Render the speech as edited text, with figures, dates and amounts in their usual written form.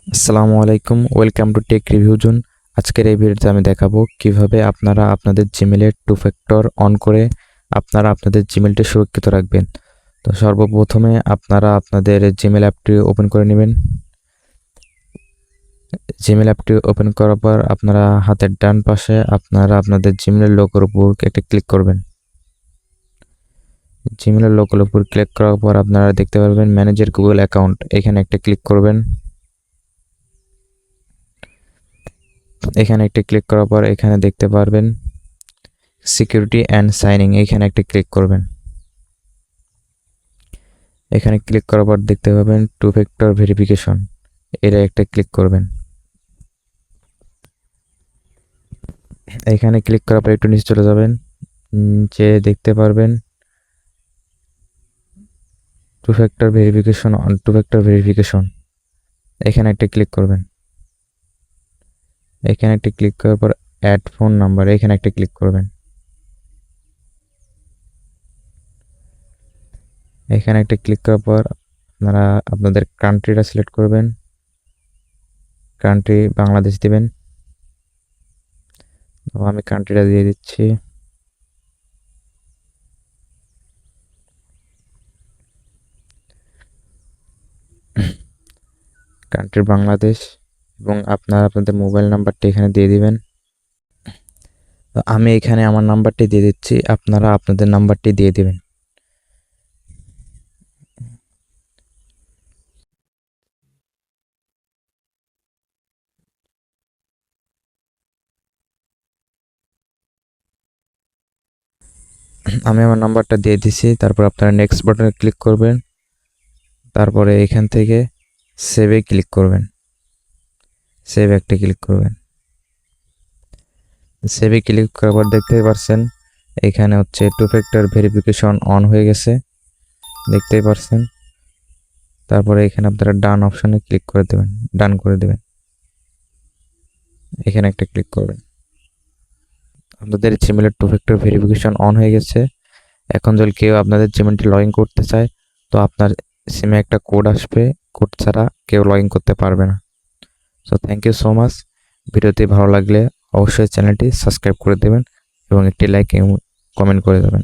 আসসালামু আলাইকুম, welcome to take review zone. আজকের এই ভিডিওতে আমি দেখাবো কিভাবে আপনারা আপনাদের জিমেলের টু ফ্যাক্টর অন করে আপনারা আপনাদের জিমেলটা সুরক্ষিত রাখবেন। তো সর্বপ্রথমে আপনারা আপনাদের জিমেল অ্যাপটি ওপেন করে নেবেন। জিমেল অ্যাপটি ওপেন করার পর আপনারা হাতের ডান পাশে আপনারা আপনাদের জিমেলের লোগোর উপর একটা ক্লিক করবেন। জিমেলের লোগোর উপর ক্লিক করার পর আপনারা দেখতে পারবেন ম্যানেজার গুগল অ্যাকাউন্ট, এখানে একটা ক্লিক করবেন। এখানে একটা ক্লিক করার পর এখানে দেখতে পারবেন সিকিউরিটি অ্যান্ড সাইনিং, এখানে একটা ক্লিক করবেন। এখানে ক্লিক করার পর দেখতে পাবেন টু ফ্যাক্টর ভেরিফিকেশন, এটা একটা ক্লিক করবেন। এখানে ক্লিক করার পর একটু নিচে চলে যাবেন, যে দেখতে পারবেন টু ফ্যাক্টর ভেরিফিকেশন, এখানে একটা ক্লিক করবেন। এখানে একটা ক্লিক করার পর অ্যাড ফোন নাম্বার, এখানে একটা ক্লিক করবেন। এখানে একটা ক্লিক করার পর আপনারা আপনাদের কান্ট্রিটা সিলেক্ট করবেন। কান্ট্রি বাংলাদেশ দিবেন। তো আমি কান্ট্রিটা দিয়ে দিচ্ছি। কান্ট্রি বাংলাদেশ এবং আপনারা আপনাদের মোবাইল নাম্বারটি এখানে দিয়ে দিবেন। তো আমি এখানে আমার নাম্বারটি দিয়ে দিচ্ছি, আপনারা আপনাদের নাম্বারটি দিয়ে দিবেন। আমি আমার নাম্বারটা দিয়ে দিছি। তারপর আপনারা নেক্সট বাটনে ক্লিক করবেন। তারপরে এখান থেকে সেভে ক্লিক করবেন। সেভ একটা ক্লিক করবেন। সেভে ক্লিক করার পর দেখতেই পারছেন এখানে হচ্ছে টু ফ্যাক্টর ভেরিফিকেশন অন হয়ে গেছে, দেখতেই পারছেন। তারপরে এখানে আপনারা ডান অপশনে ক্লিক করে দেবেন, ডান করে দেবেন। এখানে একটা ক্লিক করবেন। আপনাদের জিমেলের টু ফ্যাক্টর ভেরিফিকেশন অন হয়ে গেছে। এখন যদি কেউ আপনাদের জিমেলটি লগ ইন করতে চায়, তো আপনার সিমে একটা কোড আসবে, কোড ছাড়া কেউ লগ ইন করতে পারবে না। So thank you so much. ভিডিওটি ভালো লাগলে অবশ্যই চ্যানেলটি সাবস্ক্রাইব করে দেবেন এবং একটি লাইক এবং কমেন্ট করে দেবেন।